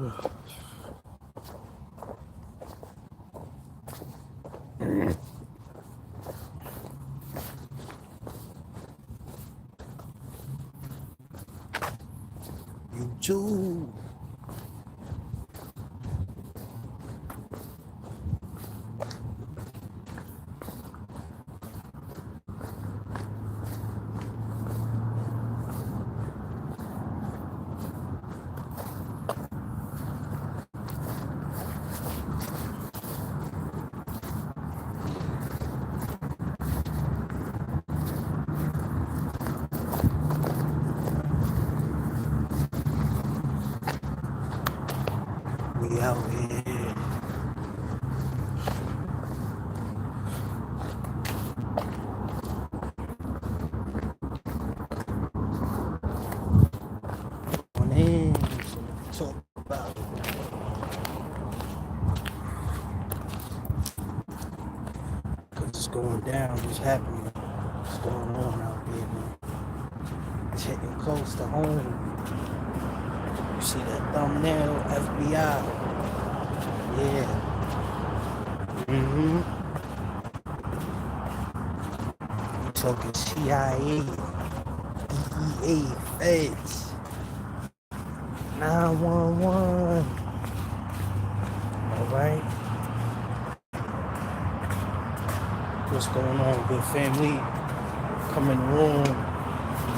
You too. We out here. On in. So talk about it. Cause it's going down. What's happening? What's going on out there, man? It's hitting close to home. You see that thumbnail? FBI. Yeah. You talking CIA, DEA, Feds, 911. All right. What's going on, good family? Come in the room.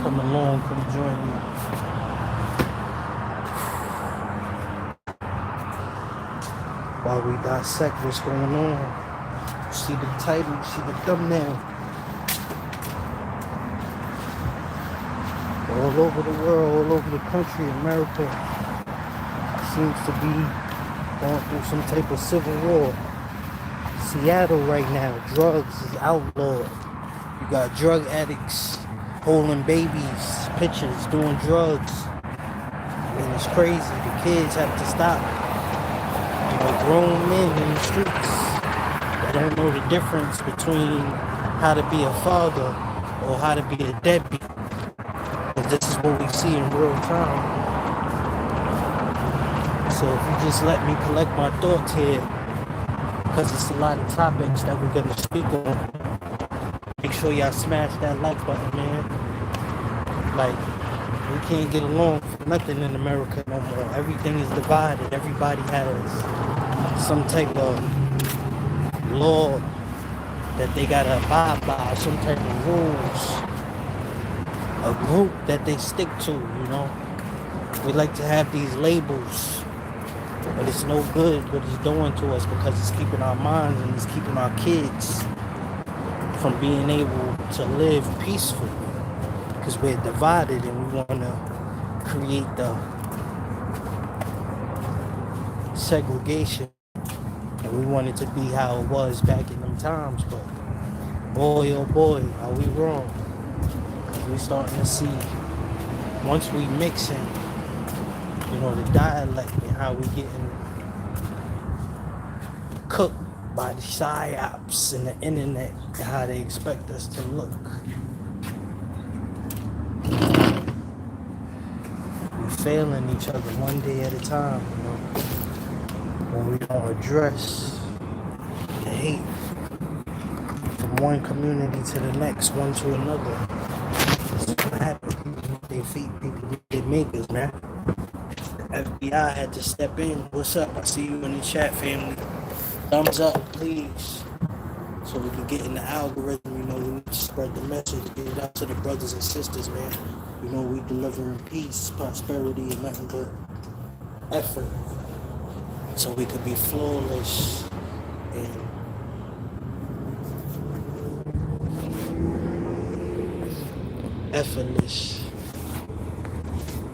Come along. Come join me. While we dissect what's going on, see the title, see the thumbnail. All over the world, all over the country, America seems to be going through some type of civil war. Seattle right now, drugs is outlawed. You got drug addicts holding babies, pictures, doing drugs. I mean, it's crazy. The kids have to stop. Grown men in the streets that don't know the difference between how to be a father or how to be a deadbeat. And this is what we see in real time. So if you just let me collect my thoughts here, because it's a lot of topics that we're going to speak on, make sure y'all smash that like button, man. Like, we can't get along for nothing in America no more. Everything is divided. Everybody has some type of law that they gotta abide by, some type of rules, a group that they stick to, you know. We like to have these labels, but it's no good what it's doing to us, because it's keeping our minds and it's keeping our kids from being able to live peacefully, because we're divided and we want to create the segregation. And we want it to be how it was back in them times, but boy, oh boy, are we wrong. We're starting to see, once we mixing, you know, the dialect and how we getting cooked by the psyops and the internet and how they expect us to look. We're failing each other one day at a time, you know. When we don't address the hate from one community to the next, one to another, this is what happens. People they feet, people they makers, man. The FBI had to step in. What's up? I see you in the chat, family. Thumbs up, please, so we can get in the algorithm. You know, we need to spread the message, get it out to the brothers and sisters, man. You know, we delivering peace, prosperity, and nothing but effort, so we could be flawless and effortless.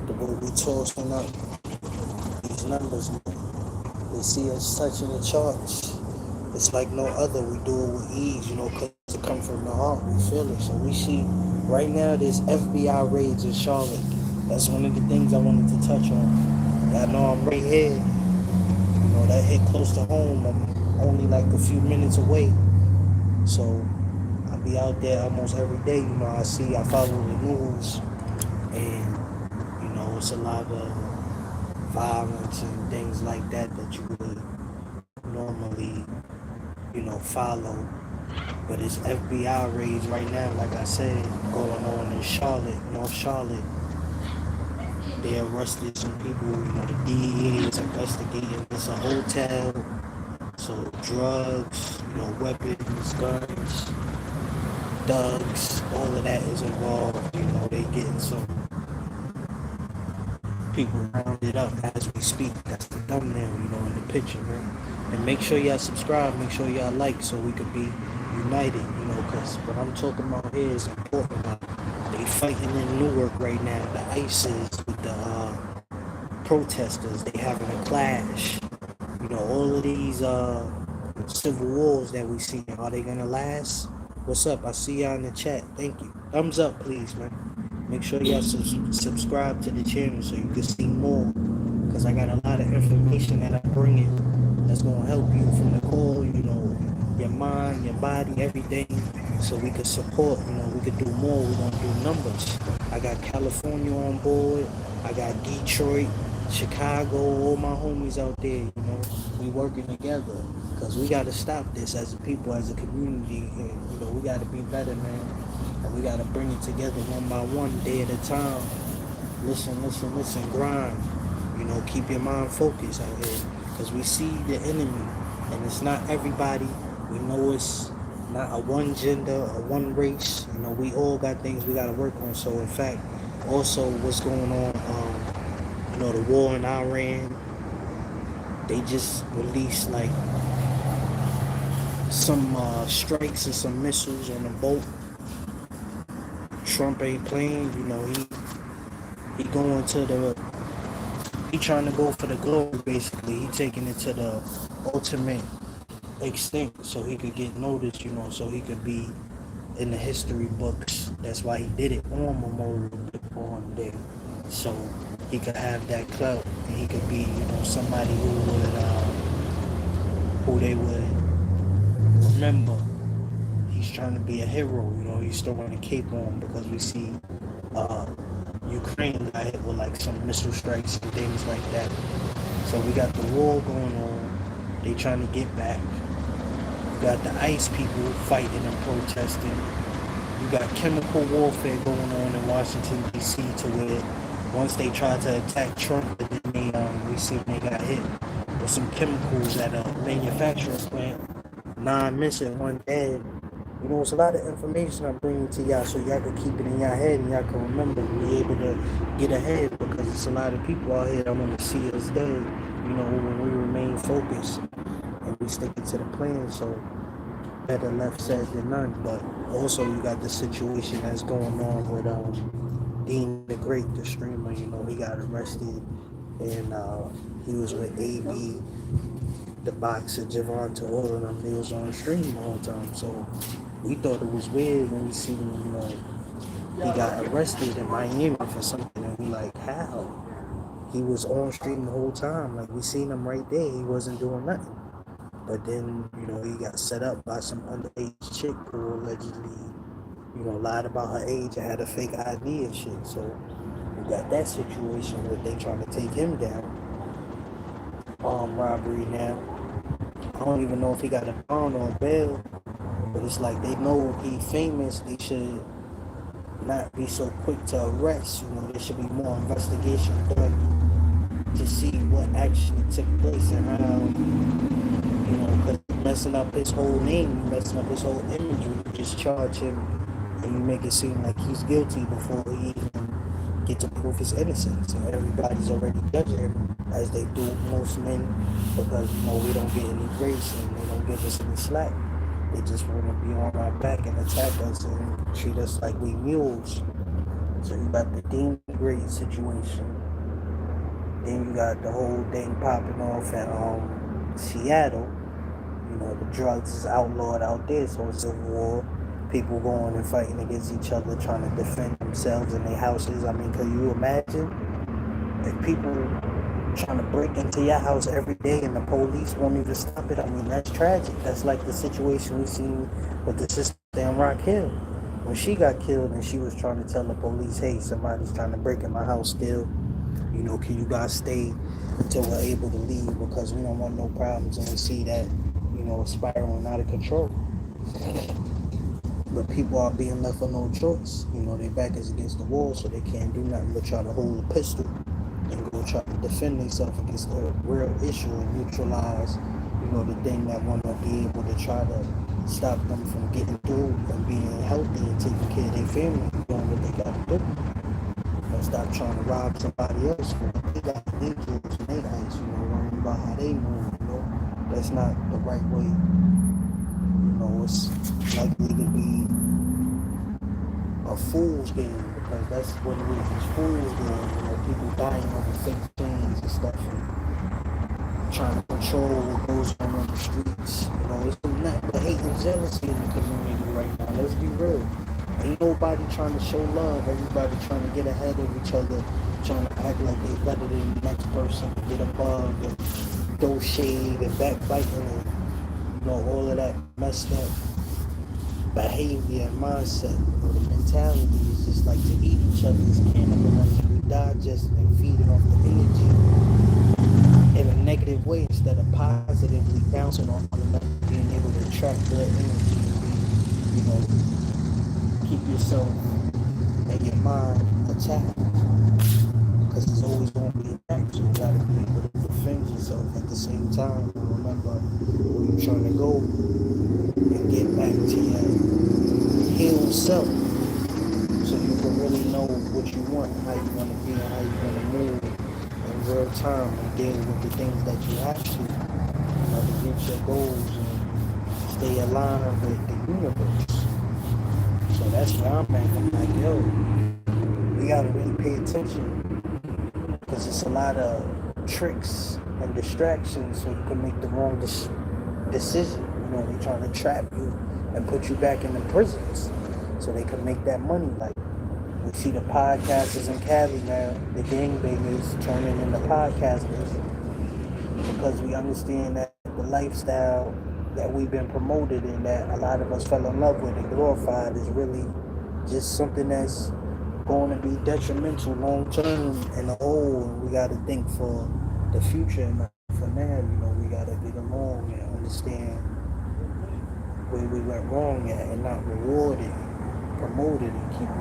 The way we tossing up these numbers, they see us touching the charts. It's like no other. We do it with ease, you know, because it comes from the heart. We feel it. So we see right now there's FBI raids in Charlotte. That's one of the things I wanted to touch on. Y'all know I'm right here. You know, that hit close to home. I'm only like a few minutes away. So I be out there almost every day. You know, I follow the news, and you know, it's a lot of violence and things like that that you would normally, follow. But it's FBI raids right now, like I said, going on in Charlotte, North Charlotte. They arrested some people, the DEA is investigating. It's a hotel, so drugs, weapons, guns, thugs, all of that is involved. They getting some people rounded up as we speak. That's the thumbnail, in the picture, man. And make sure y'all subscribe, make sure y'all like so we could be united, because what I'm talking about here is important. They fighting in Newark right now. The ISIS with the protesters, they having a clash. All of these civil wars that we see, are they gonna last? What's up? I see y'all in the chat. Thank you. Thumbs up, please, man. Make sure y'all subscribe to the channel so you can see more, because I got a lot of information that I'm bringing that's gonna help you from the core, your mind, your body, everything, so we can support. We could do more. We're gonna do numbers. I got California on board. I got Detroit, Chicago, all my homies out there. We working together because we got to stop this as a people, as a community, and we got to be better, man. And we got to bring it together one by one, day at a time. Listen, grind. Keep your mind focused out here, because we see the enemy, and it's not everybody. We know it's not a one gender or one race. We all got things we got to work on. So in fact, also what's going on, the war in Iran, they just released like some strikes and some missiles on a boat. Trump ain't playing, he going to he trying to go for the glory, basically. He taking it to the ultimate extent so he could get noticed, so he could be in the history books. That's why he did it on Memorial Day, so he could have that clout, and he could be, somebody who they would remember. He's trying to be a hero, he's throwing a cape on, because we see Ukraine got hit with like some missile strikes and things like that. So we got the war going on. They trying to get back. You got the ICE people fighting and protesting. You got chemical warfare going on in Washington, D.C. to where once they tried to attack Trump, and then we see they got hit with some chemicals at a manufacturing plant. 9 missing, 1 dead. It's a lot of information I'm bringing to y'all so y'all can keep it in y'all head and y'all can remember and be able to get ahead, because it's a lot of people out here that want to see us dead, when we remain focused and we stick to the plan. So better left said than none. But also you got the situation that's going on with Dean the Great, the streamer. He got arrested, and he was with AB, the boxer, Javante, all of them. They was on the stream the whole time. So we thought it was weird when we seen him, he got arrested in Miami for something, and we like, how? He was on stream the whole time. Like, we seen him right there. He wasn't doing nothing. But then, he got set up by some underage chick who allegedly, lied about her age and had a fake ID and shit. So we got that situation where they trying to take him down. Armed robbery now. I don't even know if he got a bond or bail. But it's like they know he famous. They should not be so quick to arrest. There should be more investigation done to see what actually took place and how, because messing up his whole name, messing up his whole image. You just charge him and you make it seem like he's guilty before he even get to prove his innocence. And everybody's already judging him, as they do most men, because we don't get any grace and they don't give us any slack. They just want to be on our back and attack us and treat us like we mules. So you got the Dean Great situation. Then you got the whole thing popping off in Seattle. The drugs is outlawed out there, so it's a war. People going and fighting against each other, trying to defend themselves in their houses. I mean, can you imagine if people trying to break into your house every day and the police won't even stop it? I mean, that's tragic. That's like the situation we seen with the sister in Rock Hill when she got killed and she was trying to tell the police, hey, somebody's trying to break in my house still. Can you guys stay until we're able to leave because we don't want no problems and we see that, it's spiraling out of control. But people are being left with no choice. Their back is against the wall, so they can't do nothing but try to hold a pistol and go try to defend themselves against the real issue and neutralize, the thing that want to be able to try to stop them from getting through and being healthy and taking care of their family, doing what they got to do. And stop trying to rob somebody else for what they got their tools and their ice, worrying about how they move. That's not the right way. It's likely to be a fool's game because that's what it is. It's fool's game. People dying over fake things and stuff and trying to control what goes on the streets. It's nothing but hate and jealousy in the community right now. Let's be real. Ain't nobody trying to show love. Everybody trying to get ahead of each other, trying to act like they're better than the next person, get above and throw shade and backbiting and all of that messed up behavior and mindset. The mentality is just like to eat each other's cannibalism. We digest and feed it off the energy in a negative way instead of positively bouncing off one another, being able to attract good energy and keep yourself and your mind attacked. Because it's always going to be attacked, so you got to be able to defend yourself at the same time. And remember where you're trying to go and get back to your healed self so you can really know what you want, how you want to be, and how you want to move in real time and deal with the things that you have to reach your goals and stay aligned with the universe. So that's where I'm at. I'm like, yo, we got to really pay attention because it's a lot of tricks and distractions so you can make the wrong decision. They trying to trap you and put you back in the prisons so they can make that money. Like we see the podcasters in Cali now, the gangbangers turning into podcasters because we understand that the lifestyle that we've been promoted and that a lot of us fell in love with and glorified is really just something that's going to be detrimental long term in the whole. We got to think for the future and for now. We got to get along and understand where we went wrong at and not reward it, promote it, and keep it,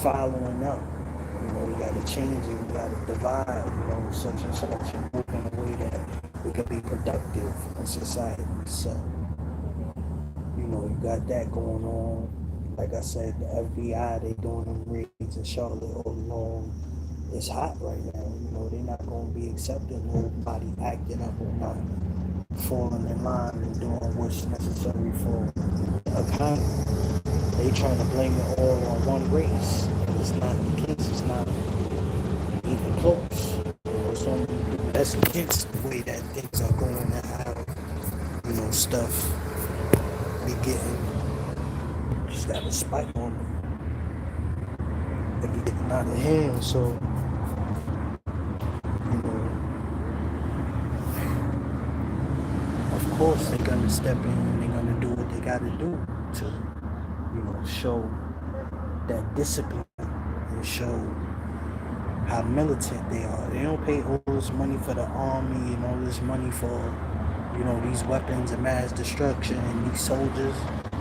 following up. We got to change it. We got to divide, such and such, and move in a way that we can be productive in society. So, you got that going on. Like I said, the FBI, they doing them raids in Charlotte all along. It's hot right now. They're not going to be accepting nobody acting up or not falling in line and doing what's necessary for the economy. They trying to blame it all on one race. And it's not the case. It's not even close. So that's against the way that things are going and how, stuff be getting, just got a spike on them. They be getting out of hand. So, of course they're gonna step in and they're gonna do what they gotta do to, show that discipline and show how militant they are. They don't pay all this money for the army and all this money for, these weapons and mass destruction and these soldiers.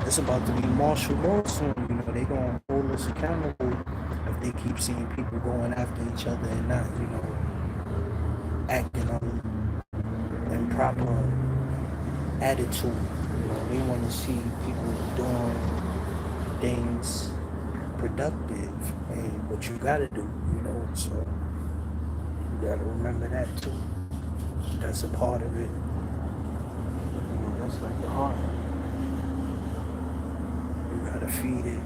It's about to be martial law soon. They gonna hold us accountable if they keep seeing people going after each other and not, acting on improper attitude. They want to see people doing things productive and what you gotta do, so you gotta remember that too. That's a part of it. That's like the heart. You gotta feed it.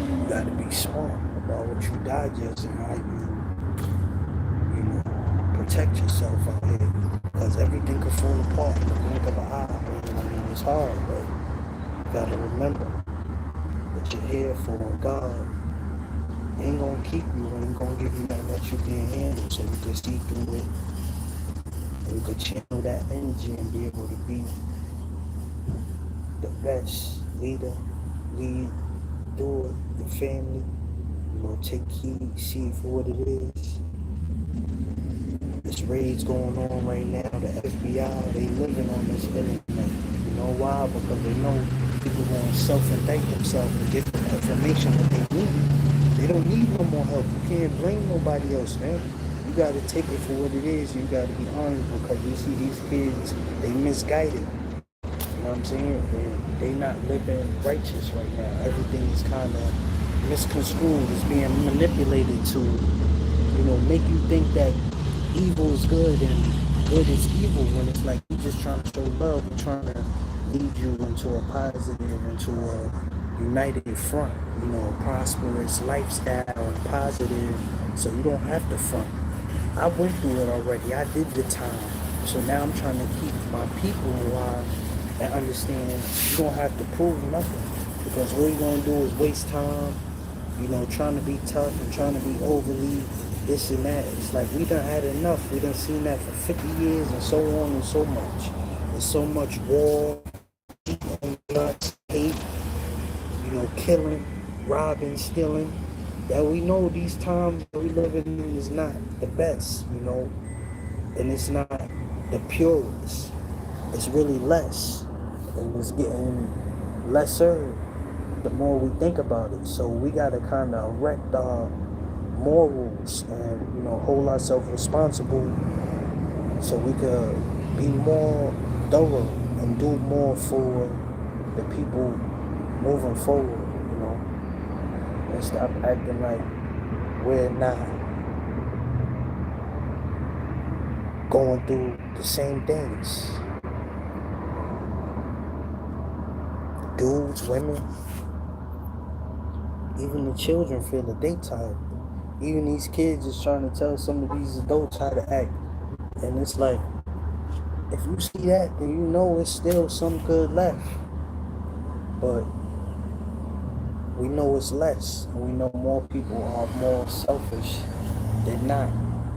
You gotta be smart about what you digest and how you protect yourself out here. Because everything could fall apart in the blink of an eye. It's hard, but you gotta remember what you're here for. God ain't gonna keep you, ain't gonna give you nothing that you can't handle, so you can see through it. And you can channel that energy and be able to be the best leader lead through it, your family, take heed, see it for what it is. This raid's going on right now. The FBI, they living on this internet. You know why? Because they know people going to self-indict themselves and get the information that they need. They don't need no more help. You can't blame nobody else, man. You got to take it for what it is. You got to be honest because you see these kids, they misguided. You know what I'm saying? They not living righteous right now. Everything is kind of misconstrued. It's being manipulated to, make you think that evil is good and good is evil when it's like we just trying to show love. We're trying to lead you into a positive, into a united front, a prosperous lifestyle and positive, so you don't have to front. I went through it already. I did the time. So now I'm trying to keep my people alive and understand you don't have to prove nothing. Because all you're going to do is waste time, trying to be tough and trying to be overly this and that. It's like we done had enough. We done seen that for 50 years and so on and so much. There's so much war, guts, hate, killing, robbing, stealing, that we know these times that we live in is not the best, and it's not the purest. It's really less, and it's getting lesser the more we think about it. So we got to kind of erect our morals and hold ourselves responsible so we could be more thorough and do more for the people moving forward, and stop acting like we're not going through the same things. Dudes, women, even the children feel that they tired. Even these kids is trying to tell some of these adults how to act. And it's like, if you see that, then you know it's still some good left. But we know it's less. And we know more people are more selfish than not.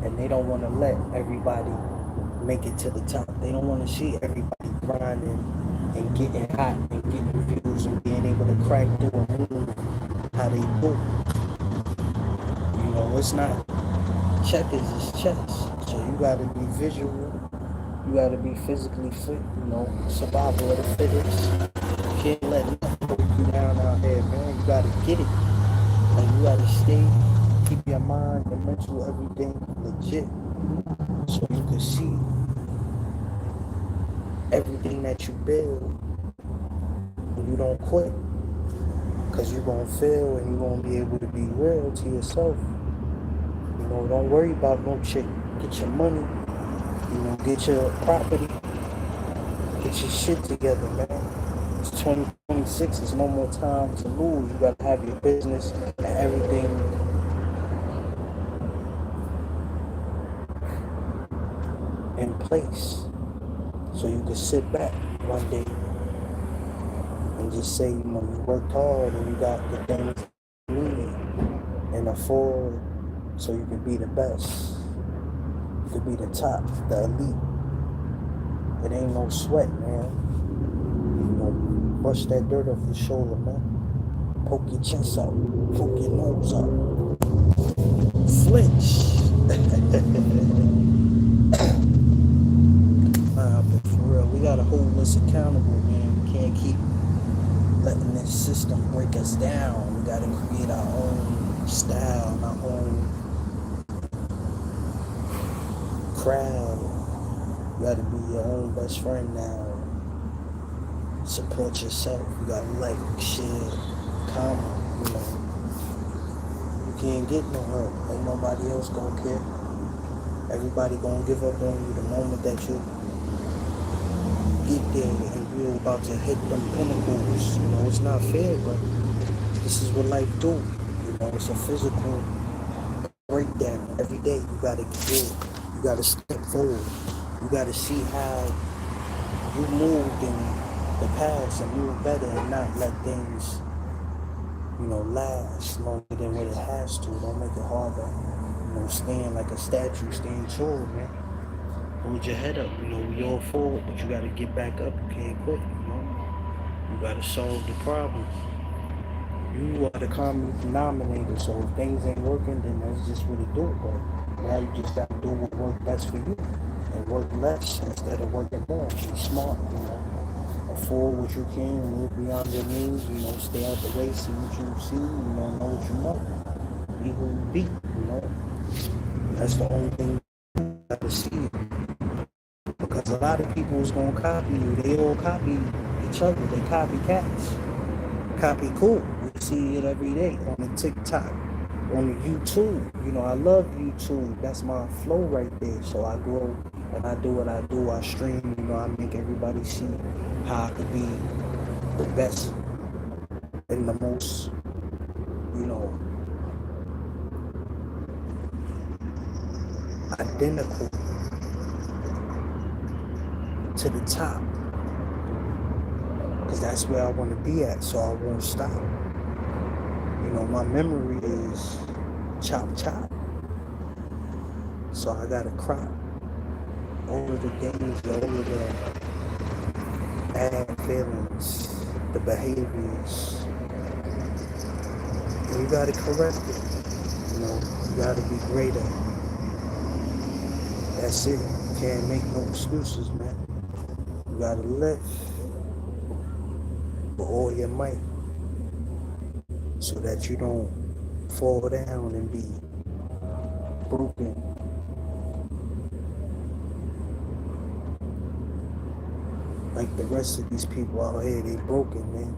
And they don't want to let everybody make it to the top. They don't want to see everybody grinding and getting hot and getting views and being able to crack through and move how they do. It's not checkers, it's chess. So you gotta be visual, you gotta be physically fit, survival of the fittest. You can't let nothing break you down out there, man. You gotta get it. Like you gotta stay, keep your mind, your mental, everything legit. So you can see everything that you build and you don't quit. Cause you're gonna fail and you're gonna be able to be real to yourself. Don't worry about no chick. Get your money, get your property, get your shit together, man. It's 2026, there's no more time to lose. You gotta have your business and everything in place. So you can sit back one day and just say, you worked hard and you got the things you need and afford. So you can be the best. You can be the top, the elite. It ain't no sweat, man. Brush that dirt off your shoulder, man. Poke your chest out. Poke your nose out. Flinch. But for real, we gotta hold us accountable, man. We can't keep letting this system break us down. We gotta create our own style, our own crowd. You gotta be your own best friend now. Support yourself. You gotta like, share, comment, You can't get no help. Ain't nobody else gonna care. Everybody gonna give up on you the moment that you get there and you're about to hit them pinnacles. It's not fair, but this is what life do. It's a physical breakdown. Every day you gotta get it. You gotta step forward. You gotta see how you moved in the past and move better and not let things, last longer than what it has to. Don't make it harder. Stand like a statue, stand tall, man. Hold your head up, we all forward, but you gotta get back up. You can't quit, You gotta solve the problem. You are the common denominator. So if things ain't working, then that's just what it do. But now you just gotta do what works best for you and work less instead of working more. Be smart, you know. Afford what you can, live beyond your means, you know, stay out the way, see what you see, you know what you know. Be who you be, you know. That's the only thing you gotta see. Because a lot of people is gonna copy you. They all copy each other. They copy cats. Copy cool. We see it every day on the TikTok, on the YouTube. You know, I love YouTube. That's my flow right there. So I grow and I do what I do. I stream, you know, I make everybody see how I could be the best and the most, you know, identical to the top. Because that's where I want to be at, so I won't stop. You know, my memory is chop chop. So I gotta crop all of the things, all of the bad feelings, the behaviors. And you gotta correct it. You know, you gotta be greater. That's it. You can't make no excuses, man. You gotta live with all your might so that you don't fall down and be broken. Like the rest of these people out here, they broken, man.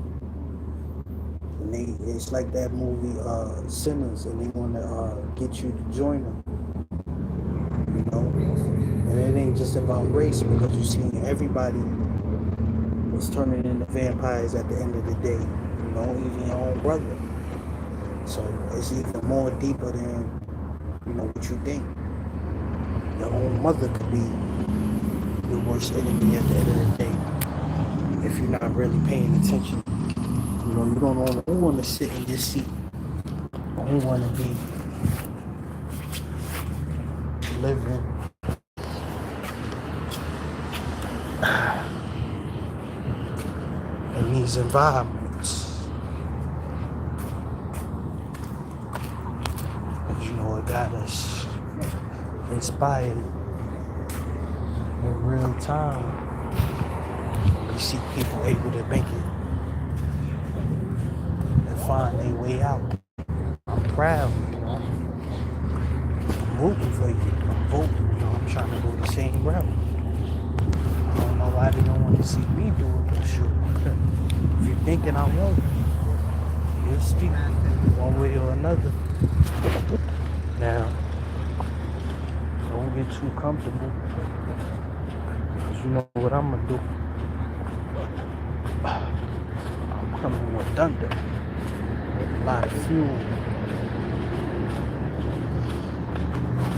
And it's like that movie Sinners, and they want to get you to join them, you know. And it ain't just about race, because you see everybody was turning into vampires at the end of the day, you know, even your own brother. So it's even more deeper than, you know, what you think. Your own mother could be your worst enemy at the end of the day if you're not really paying attention. You know, you don't want to sit in your seat. You don't want to be living in these environments. But you know, it got us inspired in real time. We see people able to make it and find their way out. I'm proud, you know. I'm rooting for you. I'm voting, you know. I'm trying to go the same route. I don't know why they don't want to see me do it, but sure. If you're thinking I won't, you'll speak one way or another. Now, don't get too comfortable, because you know what I'm gonna do. I'm coming with thunder, with a lot of fuel.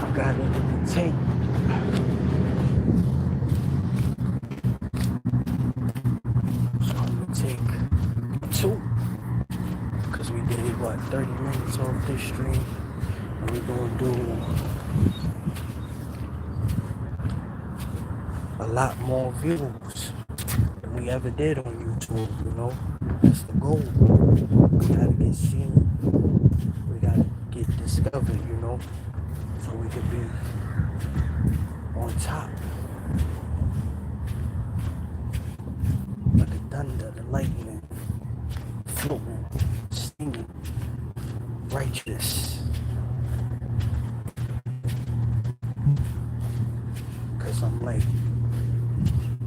I got it in the tank. So I'm gonna take 2, because we did 30 minutes off this stream, and we're gonna do a lot more views than we ever did on YouTube, you know. That's the goal. We gotta get seen. We gotta get discovered, you know, so we could be on top. Like the thunder, the lightning, floating, stinging, righteous. Cause I'm like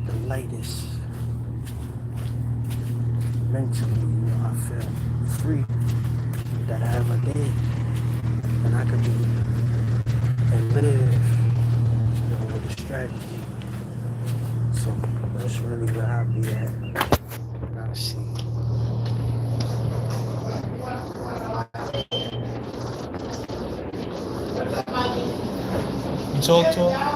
the lightest mentally, you know. I feel free that I ever did, and I could be and live, you know, with a strategy. So that's really where I'll be at. And I see. You talk to him?